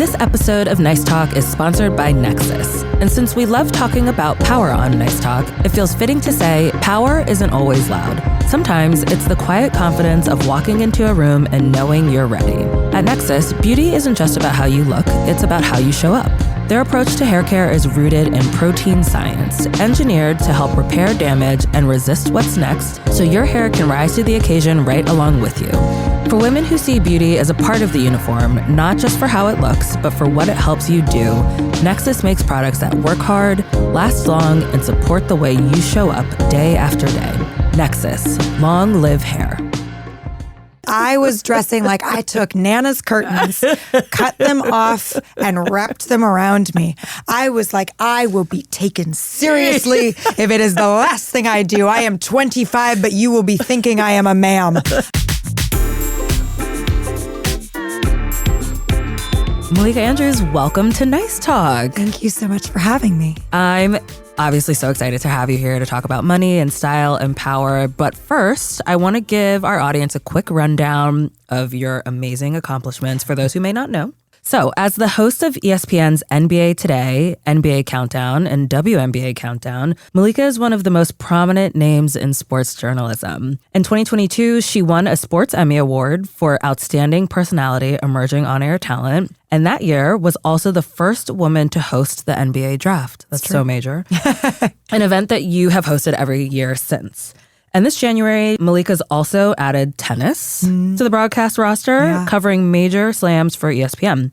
This episode of Nice Talk is sponsored by Nexus. And since we love talking about power on Nice Talk, it feels fitting to say power isn't always loud. Sometimes it's the quiet confidence of walking into a room and knowing you're ready. At Nexus, beauty isn't just about how you look, it's about how you show up. Their approach to hair care is rooted in protein science, engineered to help repair damage and resist what's next, so your hair can rise to the occasion right along with you. For women who see beauty as a part of the uniform, not just for how it looks, but for what it helps you do, Nexus makes products that work hard, last long, and support the way you show up day after day. Nexus, long live hair. I was dressing like I took Nana's curtains, cut them off, and wrapped them around me. I was like, I will be taken seriously if it is the last thing I do. I am 25, but you will be thinking I am a ma'am. Malika Andrews, welcome to Nice Talk. Thank you so much for having me. I'm obviously so excited to have you here to talk about money and style and power. But first, I want to give our audience a quick rundown of your amazing accomplishments for those who may not know. So, as the host of ESPN's NBA Today, NBA Countdown, and WNBA Countdown, Malika is one of the most prominent names in sports journalism. In 2022, she won a Sports Emmy Award for Outstanding Personality Emerging On-Air Talent. And that year was also the first woman to host the NBA Draft. That's so major. An event that you have hosted every year since. And this January, Malika's also added tennis to the broadcast roster, covering major slams for ESPN.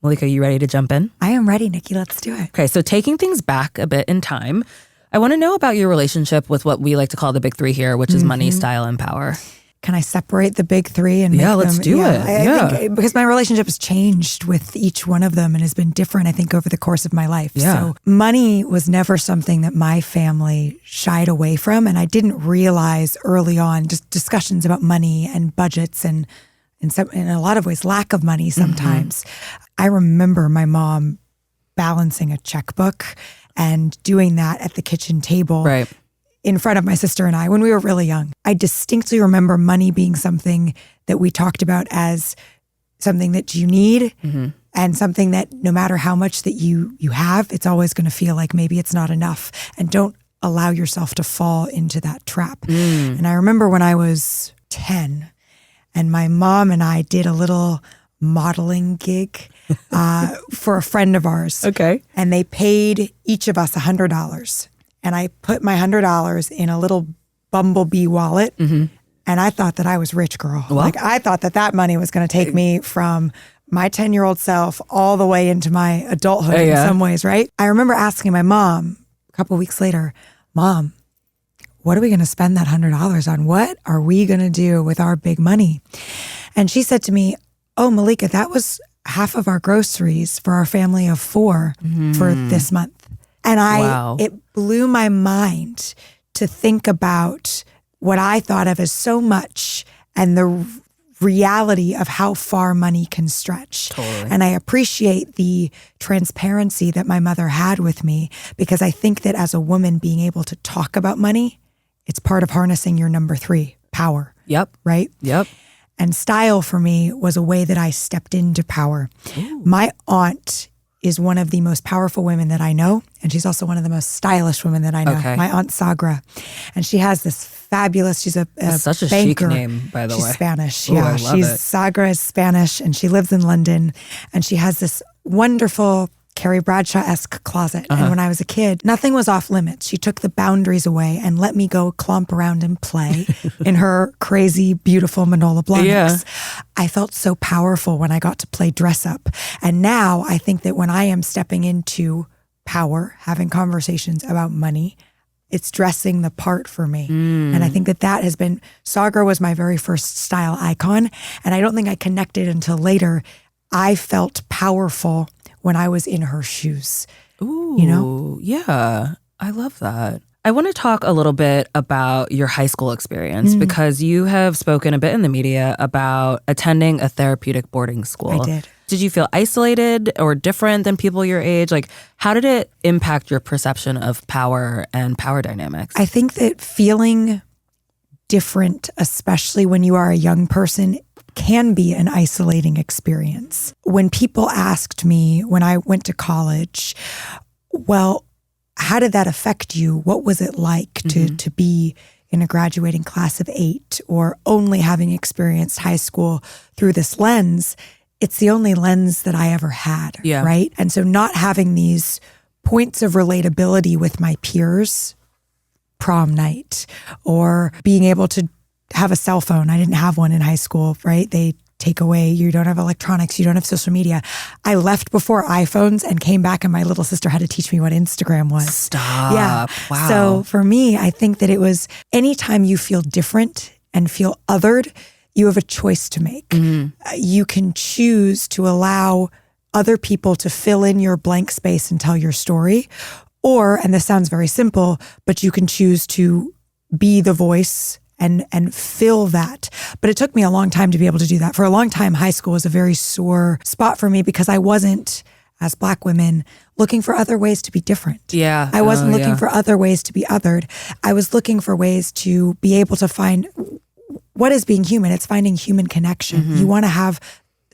Malika, you ready to jump in? I am ready, Nikki. Let's do it. Okay, so taking things back a bit in time, I want to know about your relationship with what we like to call the big three here, which is money, style, and power. Can I separate the big three and make them? Let's do it. I think because my relationship has changed with each one of them and has been different, I think, over the course of my life. So money was never something that my family shied away from. And I didn't realize early on just discussions about money and budgets and in a lot of ways, lack of money sometimes. I remember my mom balancing a checkbook and doing that at the kitchen table. Right. In front of my sister and I when we were really young. I distinctly remember money being something that we talked about as something that you need and something that no matter how much that you have, it's always going to feel like maybe it's not enough. And don't allow yourself to fall into that trap. And I remember when I was 10 and my mom and I did a little modeling gig for a friend of ours. Okay. And they paid each of us $100. And I put my $100 in a little bumblebee wallet. And I thought that I was rich, girl. Well, like I thought that money was going to take me from my 10-year-old self all the way into my adulthood in some ways, right? I remember asking my mom a couple of weeks later, Mom, what are we going to spend that $100 on? What are we going to do with our big money? And she said to me, oh, Malika, that was half of our groceries for our family of 4 for this month. And it blew my mind to think about what I thought of as so much and the reality of how far money can stretch. Totally. And I appreciate the transparency that my mother had with me because I think that as a woman being able to talk about money, it's part of harnessing your number 3, power. Yep. Right? Yep. And style for me was a way that I stepped into power. Ooh. My aunt is one of the most powerful women that I know. And she's also one of the most stylish women that I know. Okay. My Aunt Sagra. And she has this fabulous, she's a such a banker. chic name, by the way. She's Spanish. Ooh, yeah. I love it. Sagra is Spanish and she lives in London. And she has this wonderful Carrie Bradshaw-esque closet. And when I was a kid, nothing was off limits. She took the boundaries away and let me go clomp around and play in her crazy, beautiful Manola Blahniks. Yeah. I felt so powerful when I got to play dress up. And now I think that when I am stepping into power, having conversations about money, it's dressing the part for me. And I think that has been, Sagra was my very first style icon. And I don't think I connected until later. I felt powerful when I was in her shoes. Ooh, you know? Yeah, I love that. I want to talk a little bit about your high school experience because you have spoken a bit in the media about attending a therapeutic boarding school. I did. Did you feel isolated or different than people your age? Like, how did it impact your perception of power and power dynamics? I think that feeling different, especially when you are a young person, can be an isolating experience. When people asked me when I went to college, well, how did that affect you? What was it like to be in a graduating class of 8 or only having experienced high school through this lens? It's the only lens that I ever had, right? And so not having these points of relatability with my peers, prom night, or being able to have a cell phone. I didn't have one in high school, right? They take away, you don't have electronics, you don't have social media. I left before iPhones and came back and my little sister had to teach me what Instagram was. Stop. Yeah. Wow. So for me, I think that it was anytime you feel different and feel othered, you have a choice to make. You can choose to allow other people to fill in your blank space and tell your story. Or, and this sounds very simple, but you can choose to be the voice and fill that. But it took me a long time to be able to do that. For a long time, high school was a very sore spot for me because I wasn't, as Black women, looking for other ways to be different. Yeah. I wasn't looking for other ways to be othered. I was looking for ways to be able to find what is being human. It's finding human connection. You want to have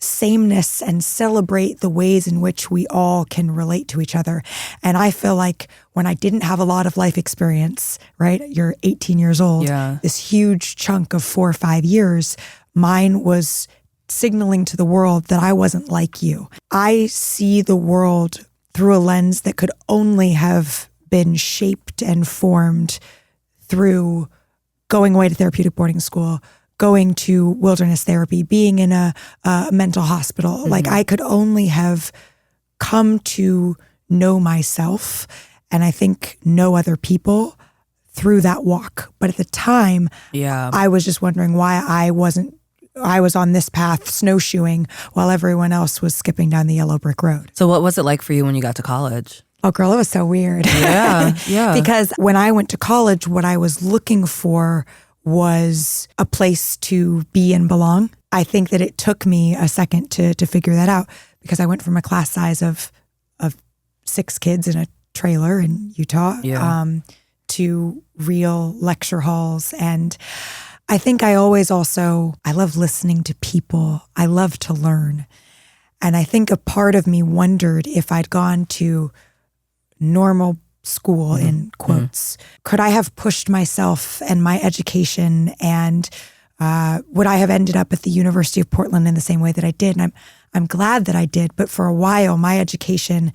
sameness and celebrate the ways in which we all can relate to each other. And I feel like when I didn't have a lot of life experience, right? You're 18 years old, this huge chunk of 4 or 5 years, mine was signaling to the world that I wasn't like you. I see the world through a lens that could only have been shaped and formed through going away to therapeutic boarding school, going to wilderness therapy, being in a mental hospital. Like I could only have come to know myself and I think know other people through that walk. But at the time, I was just wondering why I was on this path snowshoeing while everyone else was skipping down the yellow brick road. So what was it like for you when you got to college? Oh, girl, it was so weird. Yeah. Because when I went to college, what I was looking for was a place to be and belong. I think that it took me a second to figure that out because I went from a class size of 6 kids in a trailer in Utah to real lecture halls. And I think I love listening to people. I love to learn. And I think a part of me wondered if I'd gone to normal school in quotes, could I have pushed myself and my education and would I have ended up at the University of Portland in the same way that I did? And I'm glad that I did. But for a while, my education,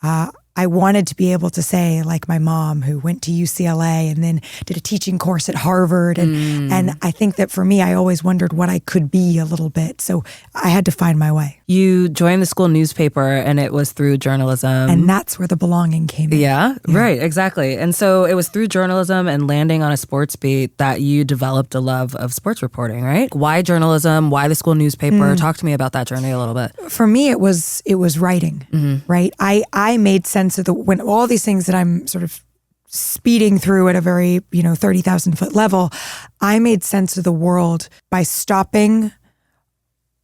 I wanted to be able to say, like my mom who went to UCLA and then did a teaching course at Harvard. And I think that for me, I always wondered what I could be a little bit. So I had to find my way. You joined the school newspaper and it was through journalism. And that's where the belonging came in. Yeah, right, exactly. And so it was through journalism and landing on a sports beat that you developed a love of sports reporting, right? Why journalism? Why the school newspaper? Talk to me about that journey a little bit. For me, it was writing, right? I made sense of when all these things that I'm sort of speeding through at a very, 30,000 foot level, I made sense of the world by stopping,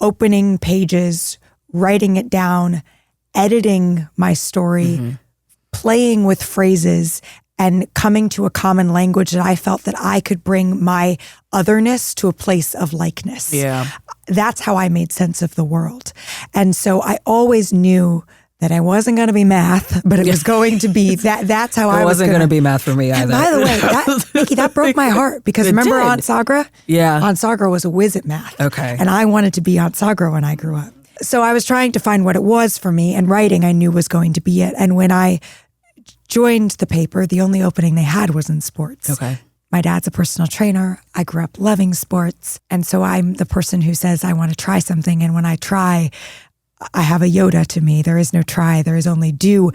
opening pages, writing it down, editing my story, playing with phrases, and coming to a common language that I felt that I could bring my otherness to a place of likeness. Yeah. That's how I made sense of the world. And so I always knew that I wasn't going to be math, but it was going to be that. That's how I was wasn't going to be math for me either. And by the way, Nikki, that broke my heart because remember Aunt Sagra? Yeah. Aunt Sagra was a whiz at math. Okay. And I wanted to be Aunt Sagra when I grew up. So I was trying to find what it was for me, and writing I knew was going to be it. And when I joined the paper, the only opening they had was in sports. Okay. My dad's a personal trainer. I grew up loving sports. And so I'm the person who says, I want to try something. And when I try, I have a Yoda to me. There is no try, there is only do.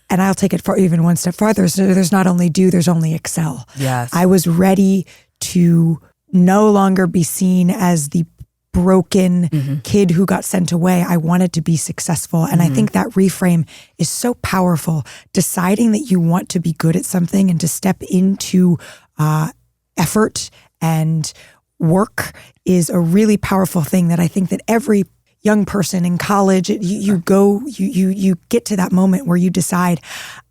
And I'll take it for even one step farther. So there's not only do, there's only excel. Yes. I was ready to no longer be seen as the broken kid who got sent away. I wanted to be successful. And I think that reframe is so powerful. Deciding that you want to be good at something and to step into effort and work is a really powerful thing that I think that every young person in college, you get to that moment where you decide,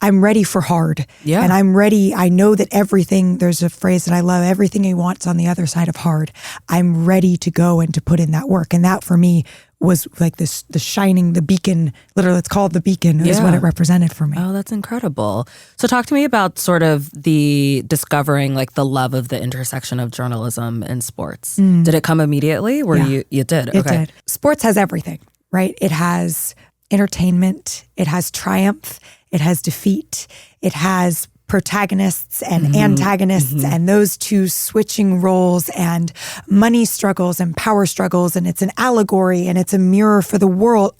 I'm ready for hard. Yeah. And I'm ready. I know that everything, there's a phrase that I love, everything he wants on the other side of hard. I'm ready to go and to put in that work. And that for me was like the shining, the beacon, literally it's called the beacon, is what it represented for me. Oh, that's incredible. So talk to me about sort of the discovering like the love of the intersection of journalism and sports. Did it come immediately? You did? It did. Sports has everything, right? It has entertainment, it has triumph, it has defeat, it has protagonists and antagonists and those two switching roles and money struggles and power struggles, and it's an allegory and it's a mirror for the world.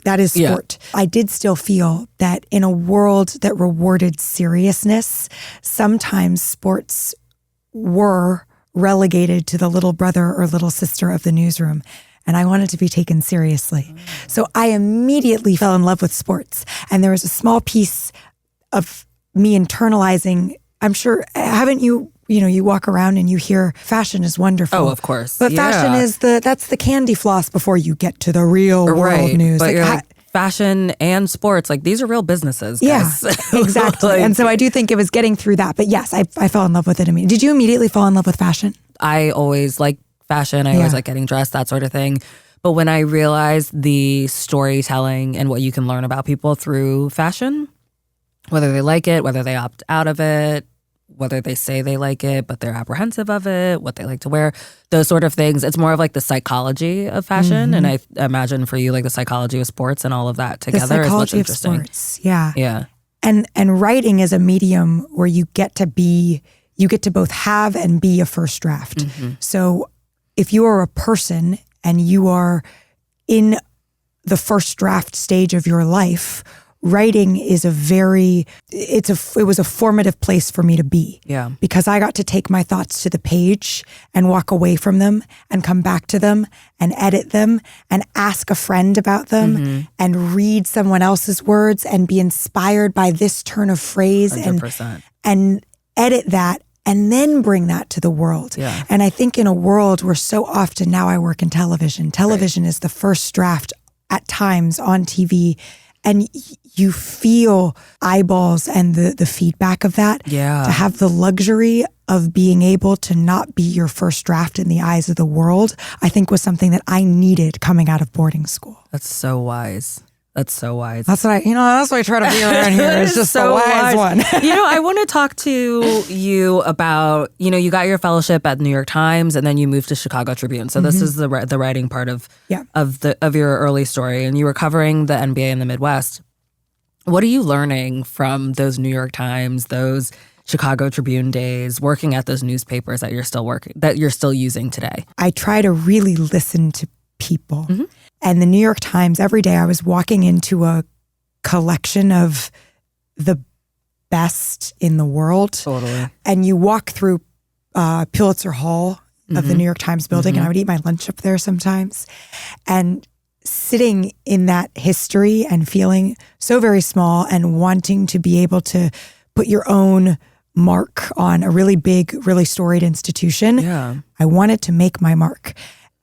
That is sport. I did still feel that in a world that rewarded seriousness, sometimes sports were relegated to the little brother or little sister of the newsroom. And I wanted to be taken seriously. So I immediately fell in love with sports. And there was a small piece of me internalizing, I'm sure, haven't you, you walk around and you hear fashion is wonderful. Oh, of course. But fashion is that's the candy floss before you get to the real world news. But like, fashion and sports, like these are real businesses, guys. Yeah, exactly. And so I do think it was getting through that. But yes, I fell in love with it immediately. Did you immediately fall in love with fashion? I always like fashion. I always like getting dressed, that sort of thing. But when I realized the storytelling and what you can learn about people through fashion, whether they like it, whether they opt out of it, whether they say they like it, but they're apprehensive of it, what they like to wear, those sort of things. It's more of like the psychology of fashion. And I imagine for you, like the psychology of sports and all of that together is what's interesting. The psychology of sports, yeah. Yeah. And writing is a medium where you get to both have and be a first draft. So if you are a person and you are in the first draft stage of your life, writing is it was a formative place for me to be. Yeah. Because I got to take my thoughts to the page and walk away from them and come back to them and edit them and ask a friend about them and read someone else's words and be inspired by this turn of phrase 100%. and edit that and then bring that to the world. Yeah. And I think in a world where so often now I work in television, television is the first draft at times on TV, and you feel eyeballs and the feedback of that. Yeah. To have the luxury of being able to not be your first draft in the eyes of the world, I think was something that I needed coming out of boarding school. That's so wise. That's so wise. That's what I try to be around here. It's just so the wise one. I want to talk to you about, you got your fellowship at the New York Times and then you moved to Chicago Tribune. So this is the writing part of your early story, and you were covering the NBA in the Midwest. What are you learning from those New York Times, those Chicago Tribune days, working at those newspapers that you're still using today? I try to really listen to people. And the New York Times, every day I was walking into a collection of the best in the world. Totally. And you walk through Pulitzer Hall of the New York Times building, and I would eat my lunch up there sometimes. And sitting in that history and feeling so very small and wanting to be able to put your own mark on a really big, really storied institution. Yeah. I wanted to make my mark.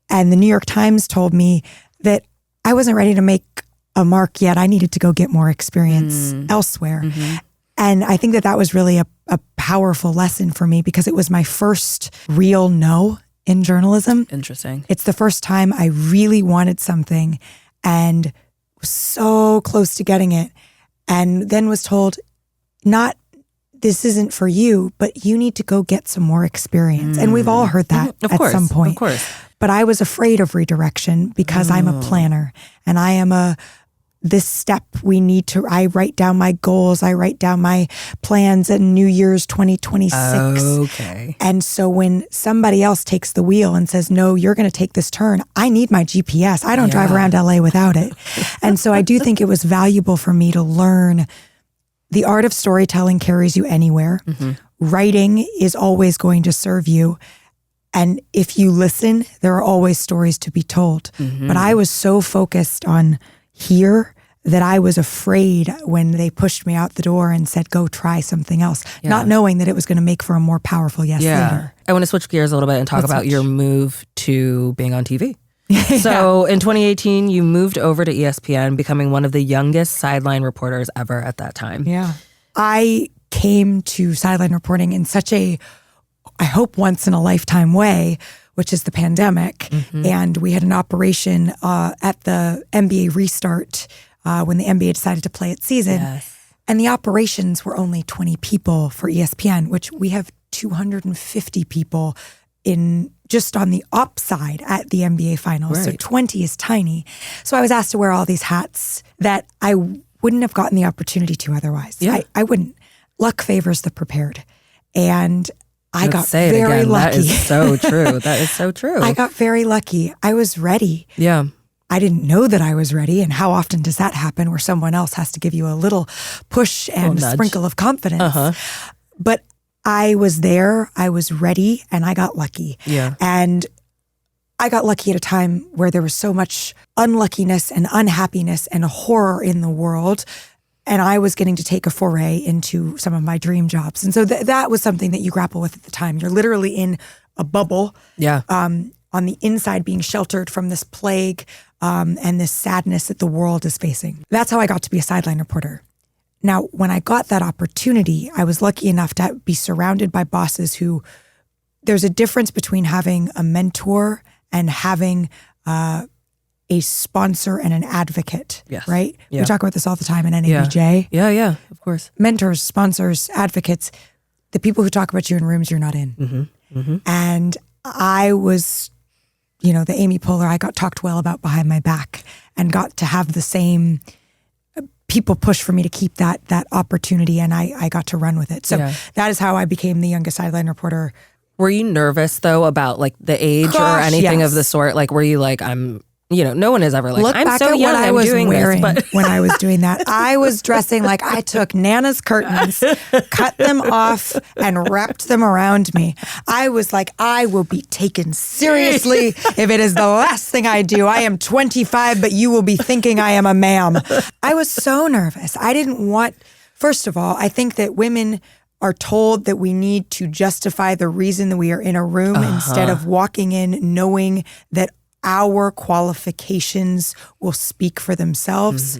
And the New York Times told me that I wasn't ready to make a mark yet. I needed to go get more experience elsewhere. And I think that was really a powerful lesson for me, because it was my first real no in journalism. Interesting. It's the first time I really wanted something and was so close to getting it, and then was told, this isn't for you, but you need to go get some more experience. And we've all heard that at some point. Of course. But I was afraid of redirection because I'm a planner, and I am this step I write down my goals. I write down my plans and New Year's 2026. Okay. And so when somebody else takes the wheel and says, no, you're going to take this turn, I need my GPS. I don't drive around LA without it. And so I do think it was valuable for me to learn the art of storytelling carries you anywhere. Writing is always going to serve you. And if you listen, there are always stories to be told. But I was so focused on here that I was afraid when they pushed me out the door and said, go try something else, not knowing that it was going to make for a more powerful yes later. I want to switch gears a little bit and talk about your move to being on TV. So in 2018, you moved over to ESPN, becoming one of the youngest sideline reporters ever at that time. Yeah. I came to sideline reporting in such a, I hope, once in a lifetime way, which is the pandemic. And we had an operation at the NBA restart when the NBA decided to play its season. Yes. And the operations were only 20 people for ESPN, which we have 250 people in just on the op side at the NBA finals. Right. So 20 is tiny. So I was asked to wear all these hats that I wouldn't have gotten the opportunity to otherwise. Yeah. I wouldn't. Luck favors the prepared. And I got say it very again. lucky. That is so true. That is so true. I got very lucky. I was ready. Yeah. I didn't know that I was ready. And how often does that happen where someone else has to give you a little push and a sprinkle of confidence? But I was there, I was ready, and I got lucky. Yeah. And I got lucky at a time where there was so much unluckiness and unhappiness and horror in the world. And I was getting to take a foray into some of my dream jobs. And so that was something that you grapple with at the time. You're literally in a bubble. Yeah. On the inside, being sheltered from this plague and this sadness that the world is facing. That's how I got to be a sideline reporter. Now, when I got that opportunity, I was lucky enough to be surrounded by bosses who, there's a difference between having a mentor and having a sponsor and an advocate, right? Yeah. We talk about this all the time in NABJ. Yeah, of course. Mentors, sponsors, advocates, the people who talk about you in rooms you're not in. And I was, the Amy Poehler, I got talked well about behind my back and got to have the same people push for me to keep that opportunity, and I got to run with it. So that is how I became the youngest sideline reporter. Were you nervous though about like the age or anything of the sort? Like, were you like, no one is ever like, Look I'm back so at young, what I I'm was doing wearing this. But when I was doing that. I was dressing like I took Nana's curtains, cut them off, and wrapped them around me. I was like, I will be taken seriously if it is the last thing I do. I am 25, but you will be thinking I am a ma'am. I was so nervous. I didn't want, first of all, I think that women are told that we need to justify the reason that we are in a room instead of walking in knowing that our qualifications will speak for themselves.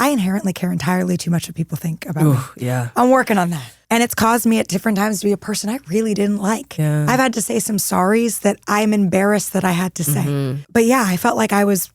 I inherently care entirely too much what people think about me. Yeah. I'm working on that. And it's caused me at different times to be a person I really didn't like. Yeah. I've had to say some sorries that I'm embarrassed that I had to say. But yeah, I felt like I was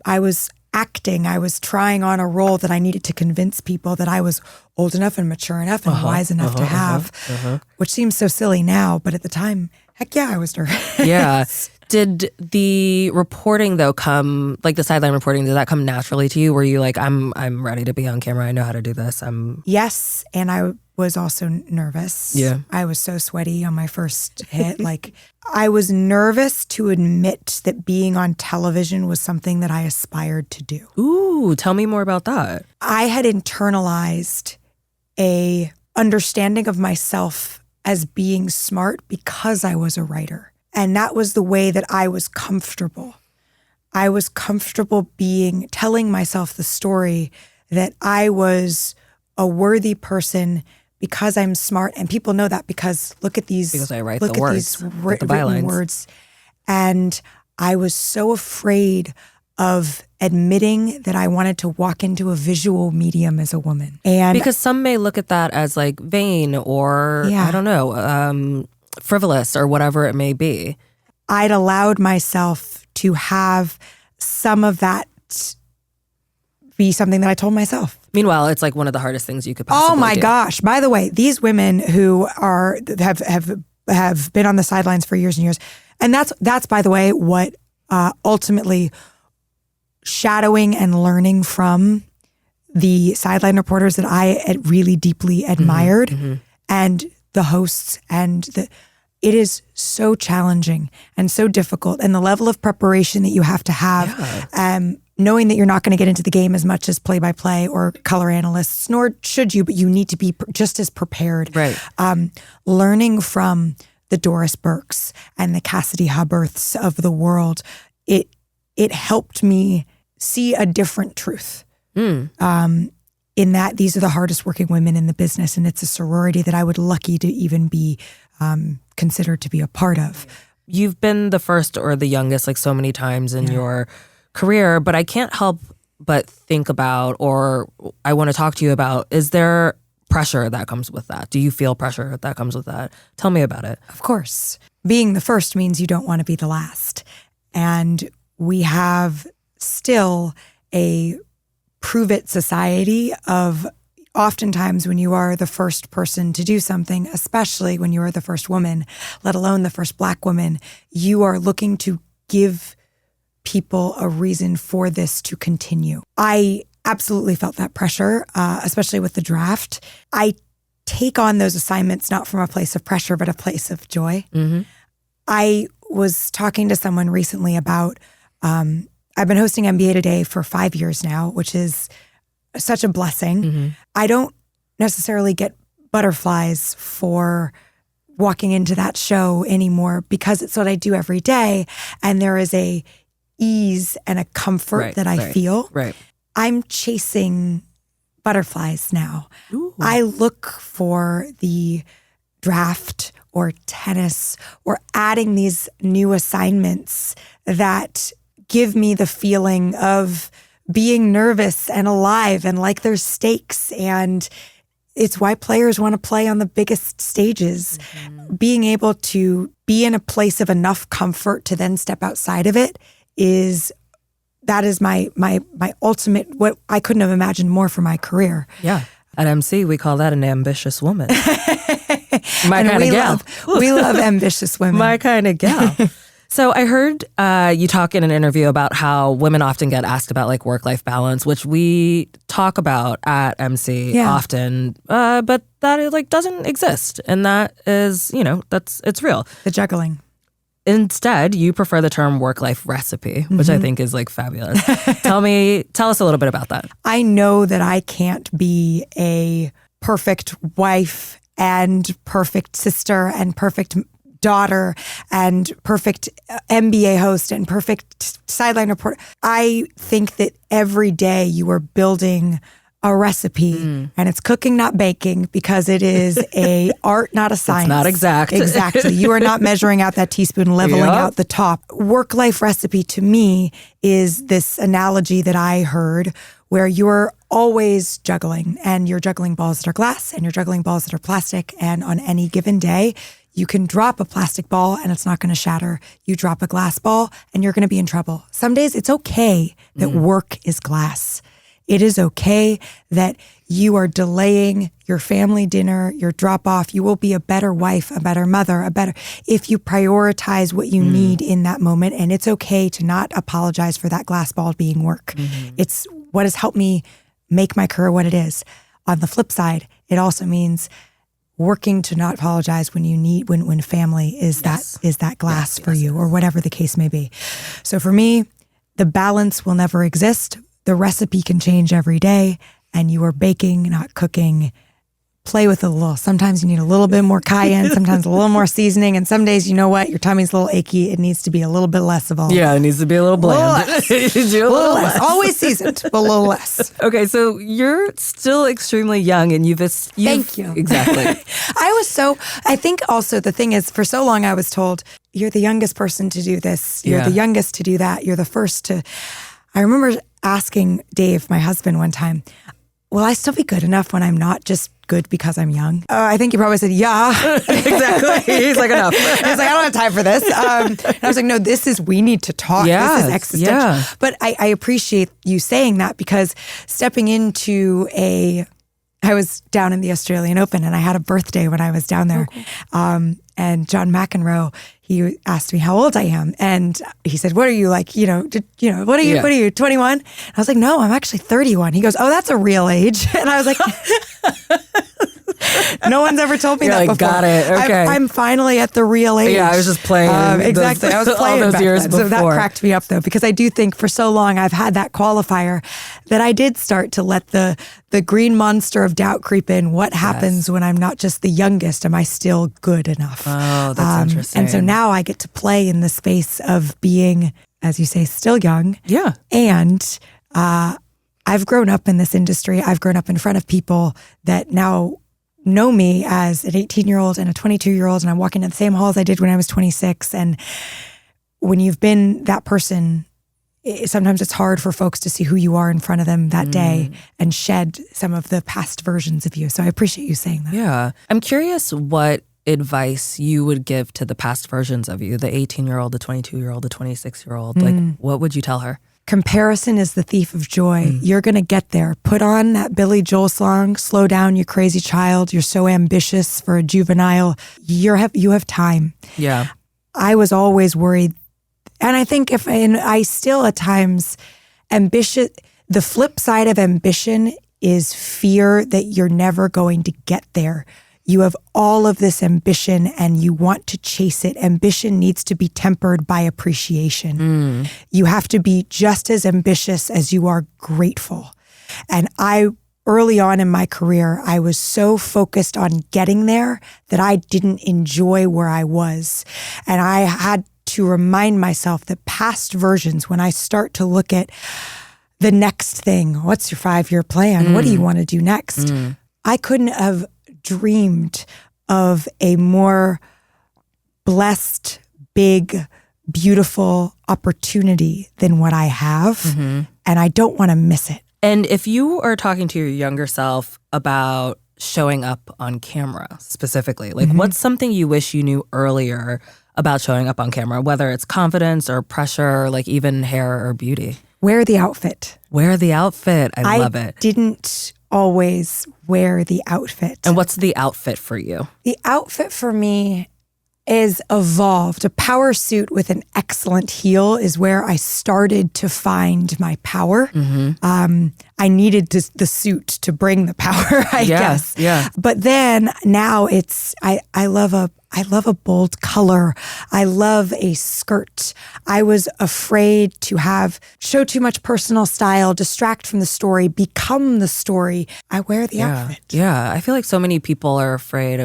acting. I was trying on a role that I needed to convince people that I was old enough and mature enough and wise enough to have, which seems so silly now. But at the time, heck yeah, I was nervous. Yeah. Did the reporting though come, like the sideline reporting, did that come naturally to you? Were you like, I'm ready to be on camera. I know how to do this. Yes. And I was also nervous. Yeah. I was so sweaty on my first hit. Like I was nervous to admit that being on television was something that I aspired to do. Ooh, tell me more about that. I had internalized a understanding of myself as being smart because I was a writer. And that was the way that I was comfortable. I was comfortable telling myself the story that I was a worthy person because I'm smart. And people know that because look at these. Because I write the words, these the written words. And I was so afraid of admitting that I wanted to walk into a visual medium as a woman. And because some may look at that as like vain or, I don't know, frivolous or whatever it may be. I'd allowed myself to have some of that be something that I told myself. Meanwhile, it's like one of the hardest things you could possibly do. Oh my gosh. By the way, these women who have been on the sidelines for years and years, and that's by the way, what ultimately shadowing and learning from the sideline reporters that I really deeply admired and the hosts and it is so challenging and so difficult. And the level of preparation that you have to have, knowing that you're not going to get into the game as much as play-by-play or color analysts, nor should you, but you need to be just as prepared. Right. Learning from the Doris Burkes and the Cassidy Hubbarths of the world, it helped me see a different truth. In that these are the hardest working women in the business, and it's a sorority that I would lucky to even be considered to be a part of. you've been the first or the youngest like so many times in your career, but I can't help but think about, or I want to talk to you about, is there pressure that comes with that? Do you feel pressure that comes with that? Tell me about it. Of course. Being the first means you don't want to be the last. And we have still a prove-it society of oftentimes when you are the first person to do something, especially when you are the first woman, let alone the first Black woman, you are looking to give people a reason for this to continue. I absolutely felt that pressure, especially with the draft. I take on those assignments not from a place of pressure, but a place of joy. Mm-hmm. I was talking to someone recently about, I've been hosting NBA Today for 5 years now, which is such a blessing. Mm-hmm. I don't necessarily get butterflies for walking into that show anymore because it's what I do every day. And there is a ease and a comfort that I feel. Right. I'm chasing butterflies now. Ooh. I look for the draft or tennis or adding these new assignments that give me the feeling of being nervous and alive and like there's stakes. And it's why players want to play on the biggest stages. Mm-hmm. Being able to be in a place of enough comfort to then step outside of it is my ultimate, what I couldn't have imagined more for my career. Yeah. At MC, we call that an ambitious woman. My kind of gal. We love ambitious women. My kind of gal. So I heard you talk in an interview about how women often get asked about like work-life balance, which we talk about at MC often, but that like doesn't exist. And that is, it's real. The juggling. Instead, you prefer the term work-life recipe, which I think is like fabulous. Tell us a little bit about that. I know that I can't be a perfect wife and perfect sister and perfect daughter and perfect NBA host and perfect sideline reporter. I think that every day you are building a recipe and it's cooking, not baking, because it is a art, not a science. It's not exact. Exactly. You are not measuring out that teaspoon, leveling out the top. Work-life recipe to me is this analogy that I heard where you're always juggling, and you're juggling balls that are glass and you're juggling balls that are plastic. And on any given day, you can drop a plastic ball and it's not going to shatter. You drop a glass ball and you're going to be in trouble. Some days it's okay that work is glass. It is okay that you are delaying your family dinner, your drop off. You will be a better wife, a better mother, if you prioritize what you need in that moment. And it's okay to not apologize for that glass ball being work. Mm-hmm. It's what has helped me make my career what it is. On the flip side, it also means working to not apologize when family is that glass for you, or whatever the case may be. So for me, the balance will never exist. The recipe can change every day, and you are baking, not cooking. Play with it a little. Sometimes you need a little bit more cayenne, sometimes a little more seasoning, and some days, you know what? Your tummy's a little achy. It needs to be a little bit less of all. Yeah, it needs to be a little bland. A little less. Always seasoned, but a little less. Okay, so you're still extremely young, and Thank you. Exactly. I think also the thing is, for so long I was told, you're the youngest person to do this. You're the youngest to do that. You're the first to... I remember asking Dave, my husband, one time, will I still be good enough when I'm not just good because I'm young? I think he probably said, yeah. Exactly. He's like, enough. I was like, I don't have time for this. And I was like, no, we need to talk. Yeah, this is existential. Yeah. But I appreciate you saying that, because stepping into I was down in the Australian Open and I had a birthday when I was down there. Oh, cool. And John McEnroe, he asked me how old I am. And he said, what are you like, what are you, 21? I was like, no, I'm actually 31. He goes, oh, that's a real age. And I was like, no one's ever told me that before. Got it. Okay. I'm finally at the real age. Yeah, I was just playing. Exactly. I was playing all those years then. before. So that cracked me up, though, because I do think for so long I've had that qualifier that I did start to let the green monster of doubt creep in. What happens when I'm not just the youngest? Am I still good enough? Oh, that's interesting. And so now I get to play in the space of being, as you say, still young. Yeah. And I've grown up in this industry. I've grown up in front of people that now know me as an 18-year-old and a 22-year-old, and I'm walking in the same halls I did when I was 26. And when you've been that person, sometimes it's hard for folks to see who you are in front of them that day and shed some of the past versions of you. So I appreciate you saying that. Yeah. I'm curious what advice you would give to the past versions of you, the 18-year-old, the 22-year-old, the 26-year-old. Like, what would you tell her? Comparison is the thief of joy. You're going to get there. Put on that Billy Joel song, Slow Down, You Crazy Child. You're so ambitious for a juvenile. You have time. Yeah. I was always worried. And I think I still at times, the flip side of ambition is fear that you're never going to get there. You have all of this ambition and you want to chase it. Ambition needs to be tempered by appreciation. You have to be just as ambitious as you are grateful. And early on in my career, I was so focused on getting there that I didn't enjoy where I was. And I had to remind myself that past versions, when I start to look at the next thing, what's your 5-year plan? What do you want to do next? I couldn't have dreamed of a more blessed, big, beautiful opportunity than what I have. And I don't want to miss it. And if you are talking to your younger self about showing up on camera specifically, like what's something you wish you knew earlier about showing up on camera, whether it's confidence or pressure, or like even hair or beauty? Wear the outfit. Wear the outfit. I love it. I didn't always wear the outfit. And what's the outfit for you? The outfit for me is evolved. A power suit with an excellent heel is where I started to find my power. I needed the suit to bring the power, I guess. Yeah. But then now I love a bold color. I love a skirt. I was afraid to show too much personal style, distract from the story, become the story. I wear the outfit. Yeah. I feel like so many people are afraid,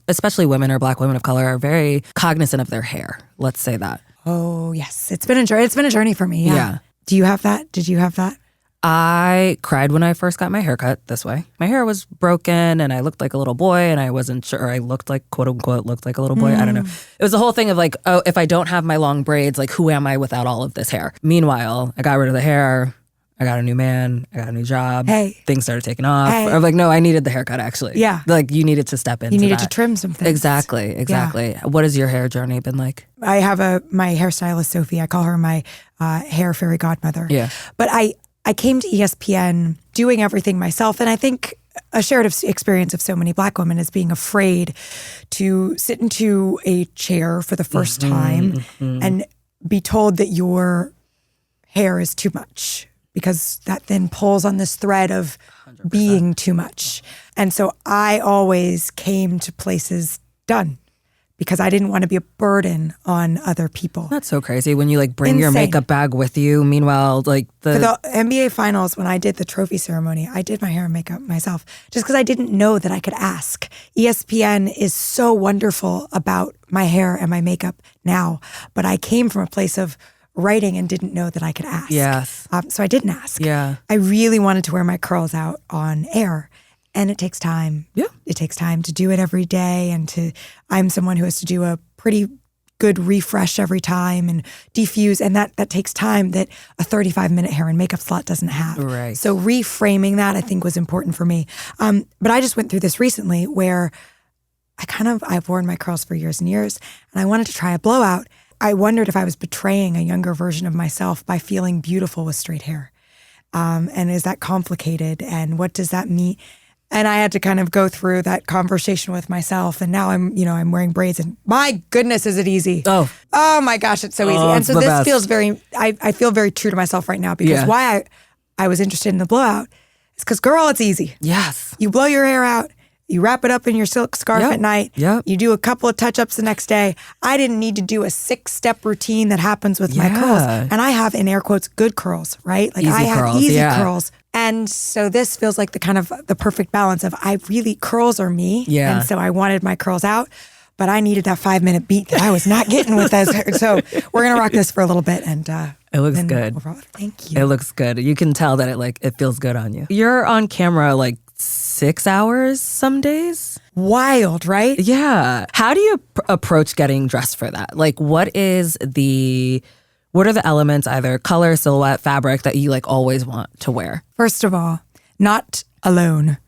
especially women or Black women of color are very cognizant of their hair. Let's say that. Oh, yes. It's been a journey for me. Yeah. Do you have that? Did you have that? I cried when I first got my hair cut this way. My hair was broken and I looked like a little boy and I wasn't sure I looked like, quote unquote, looked like a little boy. I don't know. It was the whole thing of like, oh, if I don't have my long braids, like who am I without all of this hair? Meanwhile, I got rid of the hair. I got a new man. I got a new job. Hey. Things started taking off. Hey. I'm like, no, I needed the haircut actually. Yeah. Like you needed to step into You needed that. to trim some things. Exactly. Yeah. What has your hair journey been like? I have my hairstylist, Sophie. I call her my hair fairy godmother. Yeah. But I came to ESPN doing everything myself. And I think a shared experience of so many Black women is being afraid to sit into a chair for the first time and be told that your hair is too much, because that then pulls on this thread of 100%. Being too much. And so I always came to places done, because I didn't want to be a burden on other people. That's so crazy when you like bring your makeup bag with you. Meanwhile, like for the NBA finals, when I did the trophy ceremony, I did my hair and makeup myself just because I didn't know that I could ask. ESPN is so wonderful about my hair and my makeup now, but I came from a place of writing and didn't know that I could ask. Yes. So I didn't ask. Yeah. I really wanted to wear my curls out on air. And it takes time. Yeah. It takes time to do it every day. And I'm someone who has to do a pretty good refresh every time and defuse. And that takes time that a 35-minute hair and makeup slot doesn't have. Right. So reframing that, I think, was important for me. But I just went through this recently where I've worn my curls for years and years, and I wanted to try a blowout. I wondered if I was betraying a younger version of myself by feeling beautiful with straight hair. And is that complicated? And what does that mean? And I had to kind of go through that conversation with myself. And now I'm wearing braids, and my goodness, is it easy? Oh my gosh, it's so easy. And so this best. feels I feel very true to myself right now, because why I was interested in the blowout is because, girl, it's easy. Yes. You blow your hair out, you wrap it up in your silk scarf at night. Yep. You do a couple of touch-ups the next day. I didn't need to do a 6-step routine that happens with my curls. And I have, in air quotes, good curls, right? Like I have easy curls. And so this feels like the perfect balance of curls are me. Yeah. And so I wanted my curls out, but I needed that 5-minute beat that I was not getting with those. So we're going to rock this for a little bit. And it looks good. Thank you. It looks good. You can tell that it feels good on you. You're on camera like 6 hours some days. Wild, right? Yeah. How do you approach getting dressed for that? Like, what are the elements, either color, silhouette, fabric, that you like always want to wear? First of all, not alone.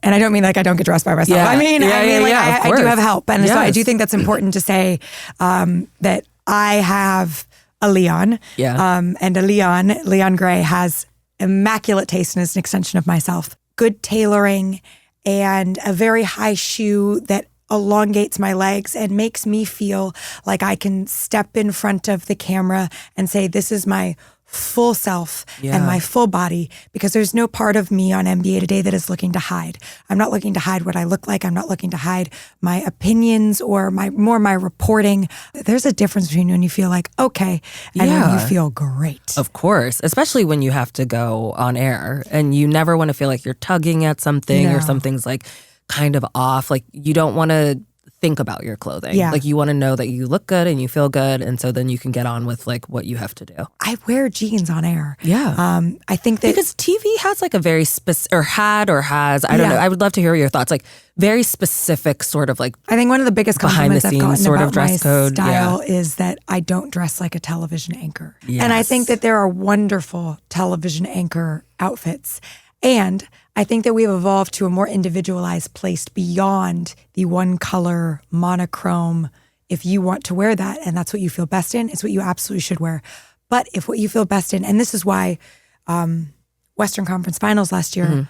And I don't mean like I don't get dressed by myself. Yeah. I mean, I do have help. And so I do think that's important to say that I have a Leon. Yeah. And a Leon Gray, has immaculate taste and is an extension of myself. Good tailoring and a very high shoe that elongates my legs and makes me feel like I can step in front of the camera and say, this is my full self and my full body, because there's no part of me on NBA Today that is looking to hide. I'm not looking to hide what I look like. I'm not looking to hide my opinions or my reporting. There's a difference between when you feel like, okay, and when you feel great. Of course, especially when you have to go on air and you never want to feel like you're tugging at something or something's like kind of off. Like, you don't want to think about your clothing. Yeah. Like, you want to know that you look good and you feel good, and so then you can get on with like what you have to do. I wear jeans on air. Yeah. I think that because TV has like a very specific, I don't know. I would love to hear your thoughts. Like, very specific sort of like, I think one of the biggest compliments I've gotten sort about of dress my code style is that I don't dress like a television anchor. Yes. And I think that there are wonderful television anchor outfits. And I think that we've evolved to a more individualized place beyond the one color monochrome. If you want to wear that and that's what you feel best in, it's what you absolutely should wear. But if what you feel best in, and this is why Western Conference Finals last year,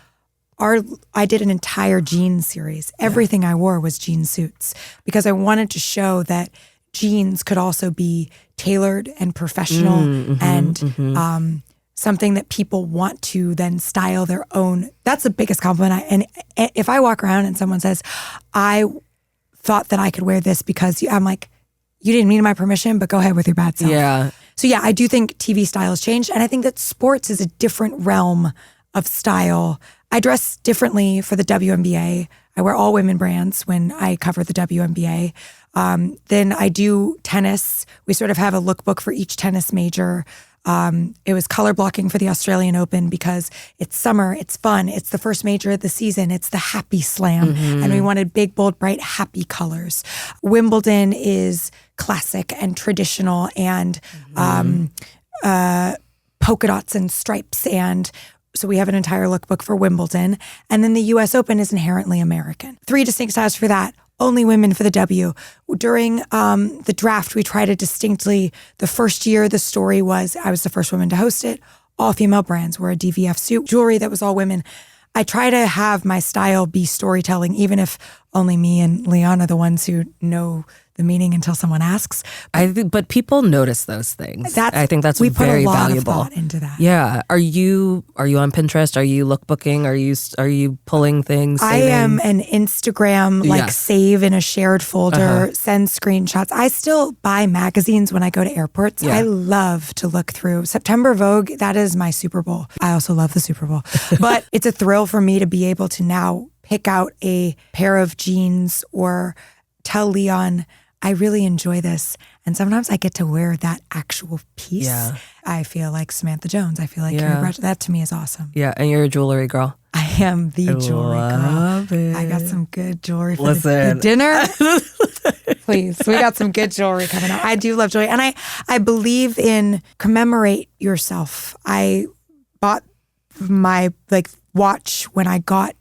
I did an entire jean series. Everything I wore was jean suits, because I wanted to show that jeans could also be tailored and professional and something that people want to then style their own. That's the biggest compliment. And if I walk around and someone says, I thought that I could wear this because I'm like, you didn't need my permission, but go ahead with your bad self. Yeah. So yeah, I do think TV style has changed. And I think that sports is a different realm of style. I dress differently for the WNBA. I wear all women brands when I cover the WNBA. Then I do tennis. We sort of have a lookbook for each tennis major. It was color blocking for the Australian Open because it's summer, it's fun, it's the first major of the season, it's the happy slam, and we wanted big, bold, bright, happy colors. Wimbledon is classic and traditional and polka dots and stripes, and so we have an entire lookbook for Wimbledon. And then the US Open is inherently American. 3 distinct styles for that. Only women for the W. During the draft, we tried to distinctly, the first year the story was, I was the first woman to host it, all female brands wore a DVF suit, jewelry that was all women. I try to have my style be storytelling, even if only me and Leon are the ones who know the meaning until someone asks. But people notice those things. I think that's very valuable. We put a lot of thought into that. Yeah. Are you on Pinterest? Are you lookbooking? Are you pulling things? Saving? I am an Instagram save in a shared folder, send screenshots. I still buy magazines when I go to airports. I love to look through September Vogue. That is my Super Bowl. I also love the Super Bowl, but it's a thrill for me to be able to now pick out a pair of jeans or tell Leon, I really enjoy this. And sometimes I get to wear that actual piece. Yeah. I feel like Samantha Jones. I feel like Carrie Bradshaw. That to me is awesome. Yeah, and you're a jewelry girl. I am the jewelry girl. I got some good jewelry for the dinner. Please, we got some good jewelry coming out. I do love jewelry. And I believe in commemorate yourself. I bought my watch when I got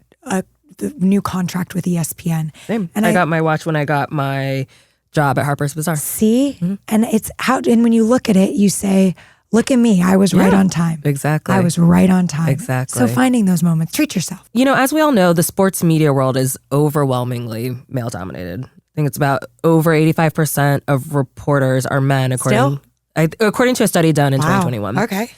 the new contract with ESPN. Same. And I got my watch when I got my job at Harper's Bazaar. See? Mm-hmm. And and when you look at it, you say, look at me. I was right on time. Exactly. I was right on time. Exactly. So finding those moments, treat yourself. You know, as we all know, the sports media world is overwhelmingly male dominated. I think it's about over 85% of reporters are men, according to a study done in 2021. Okay.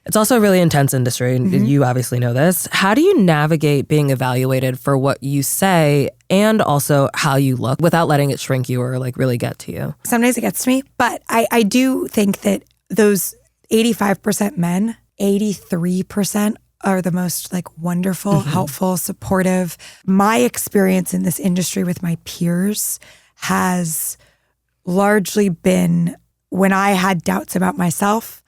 It's also a really intense industry, and you obviously know this. How do you navigate being evaluated for what you say and also how you look without letting it shrink you or really get to you? Sometimes it gets to me, but I do think that those 85% men, 83% are the most wonderful, helpful, supportive. My experience in this industry with my peers has largely been when I had doubts about myself,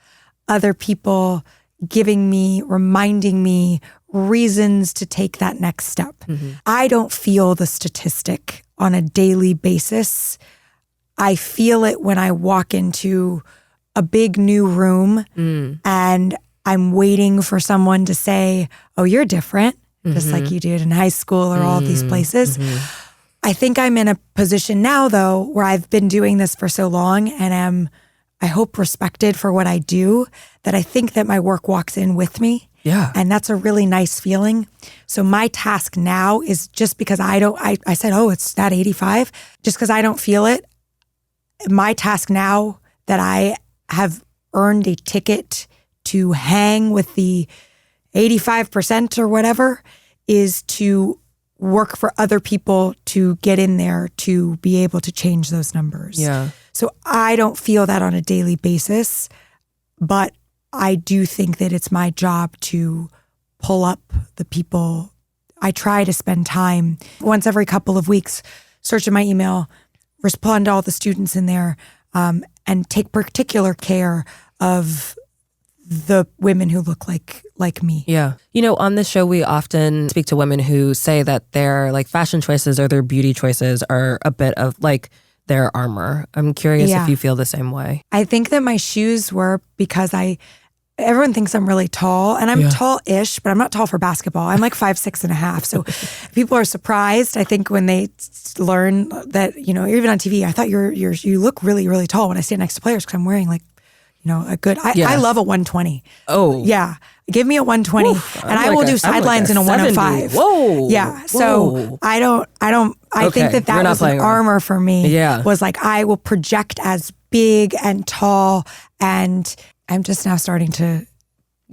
other people giving me, reminding me, reasons to take that next step. I don't feel the statistic on a daily basis. I feel it when I walk into a big new room and I'm waiting for someone to say, oh, you're different, just like you did in high school or all of these places. I think I'm in a position now, though, where I've been doing this for so long and am, I hope, respected for what I do, that I think that my work walks in with me. Yeah. And that's a really nice feeling. So my task now is, just because I said, oh, it's that 85, just because I don't feel it. My task now that I have earned a ticket to hang with the 85% or whatever is to work for other people to get in there to be able to change those numbers. Yeah. So I don't feel that on a daily basis, but I do think that it's my job to pull up the people. I try to spend time once every couple of weeks, searching my email, respond to all the students in there, and take particular care of the women who look like me. Yeah. You know, on this show, we often speak to women who say that their like fashion choices or their beauty choices are a bit of like their armor. I'm curious if you feel the same way. I think that my shoes were because everyone thinks I'm really tall, and I'm tall-ish, but I'm not tall for basketball. I'm like 5'6.5". So people are surprised, I think, when they learn that, you know, even on TV, I thought you look really, really tall when I stand next to players because I'm wearing like, you know, a good, I love a 120. Oh. Yeah. Give me a 120 and I will do sidelines in a 105. Whoa. Yeah. So I think that was an armor for me. Yeah. Was like, I will project as big and tall, and I'm just now starting to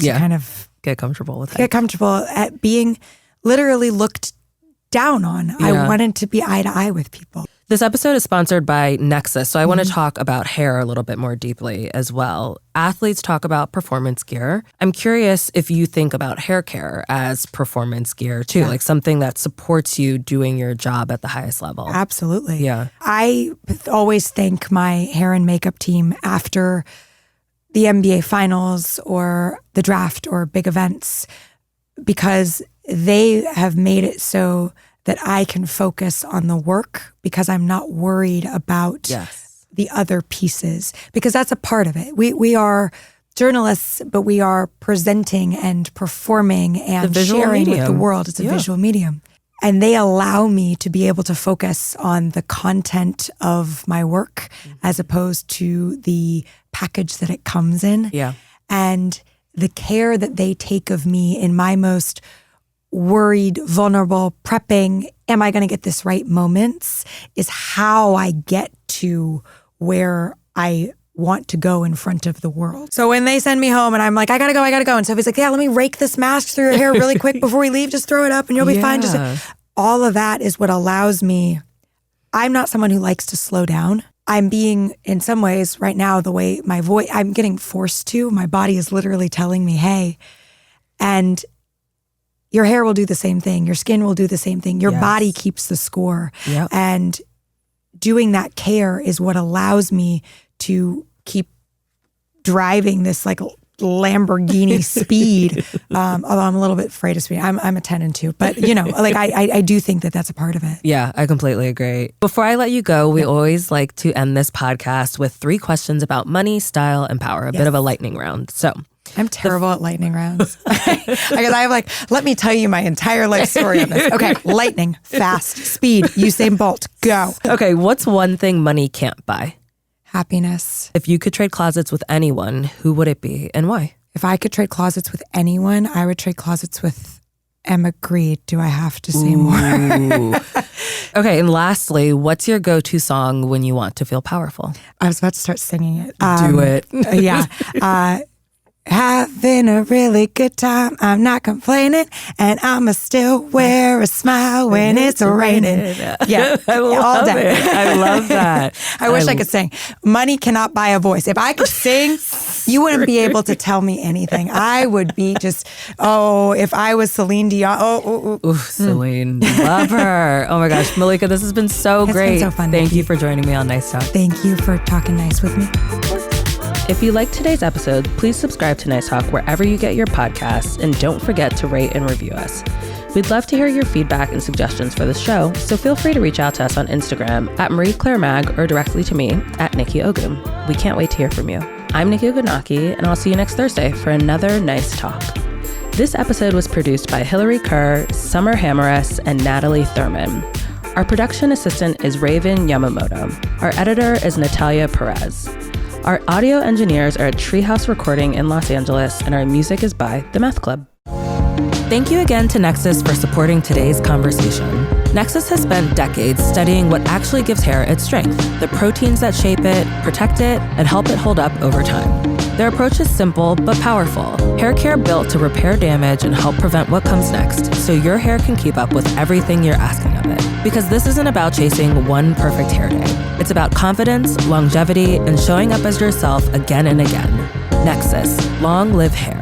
kind of get comfortable with it. Get comfortable at being literally looked down on. I wanted to be eye to eye with people. This episode is sponsored by Nexus, so I want to talk about hair a little bit more deeply as well. Athletes talk about performance gear. I'm curious if you think about hair care as performance gear too, like something that supports you doing your job at the highest level. Absolutely. Yeah. I always thank my hair and makeup team after the NBA finals or the draft or big events, because they have made it so that I can focus on the work because I'm not worried about the other pieces, because that's a part of it. We are journalists, but we are presenting and performing and sharing with the world. It's a visual medium. And they allow me to be able to focus on the content of my work as opposed to the package that it comes in. Yeah. And the care that they take of me in my most worried, vulnerable, prepping, am I going to get this right moments is how I get to where I want to go in front of the world. So when they send me home and I'm like, I gotta go. And Sophie's like, yeah, let me rake this mask through your hair really quick before we leave. Just throw it up and you'll be fine. All of that is what allows me. I'm not someone who likes to slow down. I'm being, in some ways right now, the way my voice, I'm getting forced to. My body is literally telling me, hey, and your hair will do the same thing. Your skin will do the same thing. Your body keeps the score. Yep. And doing that care is what allows me to keep driving this like Lamborghini speed. Although I'm a little bit afraid of speed. I'm a 10 and 2, but you know, like I do think that that's a part of it. Yeah, I completely agree. Before I let you go, we always like to end this podcast with 3 questions about money, style, and power. A bit of a lightning round. So I'm terrible at lightning rounds. Because I have like, let me tell you my entire life story on this. Okay, lightning, fast, speed, Usain Bolt, go. Okay, what's one thing money can't buy? Happiness. If you could trade closets with anyone, who would it be and why? If I could trade closets with anyone, I would trade closets with Emma Grede. Do I have to say more? Okay, and lastly, what's your go-to song when you want to feel powerful? I was about to start singing it. Do it. Yeah. Having a really good time. I'm not complaining, and I'ma still wear a smile when it's raining. Yeah, I love it. I love that. I wish I could sing. Money cannot buy a voice. If I could sing, you wouldn't be able to tell me anything. I would be just, if I was Celine Dion. Celine, love her. Oh my gosh, Malika, this has been so great. Been so fun. Thank you for joining me on Nice Talk. Thank you for talking nice with me. If you liked today's episode, please subscribe to Nice Talk wherever you get your podcasts, and don't forget to rate and review us. We'd love to hear your feedback and suggestions for the show, so feel free to reach out to us on Instagram at Marie Claire Mag or directly to me at Nikki Ogum. We can't wait to hear from you. I'm Nikki Ogunaki, and I'll see you next Thursday for another Nice Talk. This episode was produced by Hillary Kerr, Summer Hammeress, and Natalie Thurman. Our production assistant is Raven Yamamoto. Our editor is Natalia Perez. Our audio engineers are at Treehouse Recording in Los Angeles, and our music is by The Math Club. Thank you again to Nexus for supporting today's conversation. Nexus has spent decades studying what actually gives hair its strength, the proteins that shape it, protect it, and help it hold up over time. Their approach is simple but powerful. Hair care built to repair damage and help prevent what comes next, so your hair can keep up with everything you're asking of it. Because this isn't about chasing one perfect hair day. It's about confidence, longevity, and showing up as yourself again and again. Nexus. Long live hair.